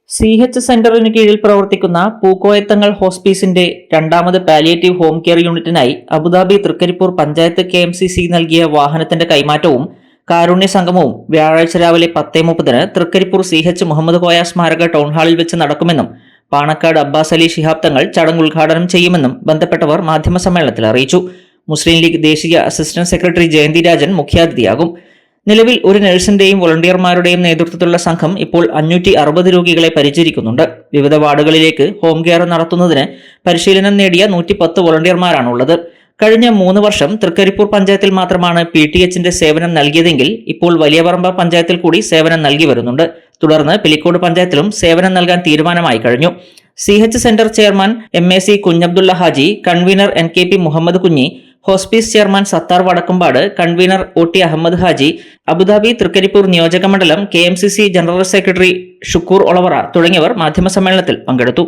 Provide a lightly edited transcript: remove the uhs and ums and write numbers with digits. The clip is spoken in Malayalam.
CH സെന്ററിന് കീഴിൽ പ്രവർത്തിക്കുന്ന പൂക്കോയത്തങ്ങൾ ഹോസ്പീസിന്റെ രണ്ടാമത് പാലിയേറ്റീവ് ഹോം കെയർ യൂണിറ്റിനായി അബുദാബി തൃക്കരിപ്പൂർ പഞ്ചായത്ത് KMCC നൽകിയ വാഹനത്തിന്റെ കൈമാറ്റവും കാരുണ്യ സംഗമവും വ്യാഴാഴ്ച രാവിലെ 10:30 തൃക്കരിപ്പൂർ CH മുഹമ്മദ് കോയ സ്മാരക ടൗൺ ഹാളിൽ വെച്ച് നടക്കുമെന്നും പാണക്കാട് അബ്ബാസ് അലി ശിഹാബ് തങ്ങൾ ചടങ്ങ് ഉദ്ഘാടനം ചെയ്യുമെന്നും ബന്ധപ്പെട്ടവർ മാധ്യമസമ്മേളനത്തിൽ അറിയിച്ചു. മുസ്ലിം ലീഗ് ദേശീയ അസിസ്റ്റന്റ് സെക്രട്ടറി ജയന്തി രാജൻ മുഖ്യാതിഥിയാകും. നിലവിൽ ഒരു നഴ്സിന്റെയും വോളണ്ടിയർമാരുടെയും നേതൃത്വത്തിലുള്ള സംഘം ഇപ്പോൾ 560 രോഗികളെ പരിചരിക്കുന്നുണ്ട്. വിവിധ വാർഡുകളിലേക്ക് ഹോം കെയർ നടത്തുന്നതിന് പരിശീലനം നേടിയ 110 വോളണ്ടിയർമാരാണുള്ളത്. കഴിഞ്ഞ 3 വർഷം തൃക്കരിപ്പൂർ പഞ്ചായത്തിൽ മാത്രമാണ് PTHന്റെ സേവനം നൽകിയതെങ്കിൽ ഇപ്പോൾ വലിയപറമ്പ പഞ്ചായത്തിൽ കൂടി സേവനം നൽകി വരുന്നുണ്ട്. തുടർന്ന് പിലിക്കോട് പഞ്ചായത്തിലും സേവനം നൽകാൻ തീരുമാനമായി കഴിഞ്ഞു. CH centre chairman MAC Kunhabdulla Haji, convener NKP Muhammad Kunhi, hospice chairman Sathar Vadakkumpad, convener OT Ahammad Haji, Abu Dhabi Thrikaripur നിയോജക മണ്ഡലം KMCC general secretary Shukoor Olavara തുടങ്ങിയവർ മാധ്യമസമ്മേളനത്തിൽ പങ്കെടുത്തു.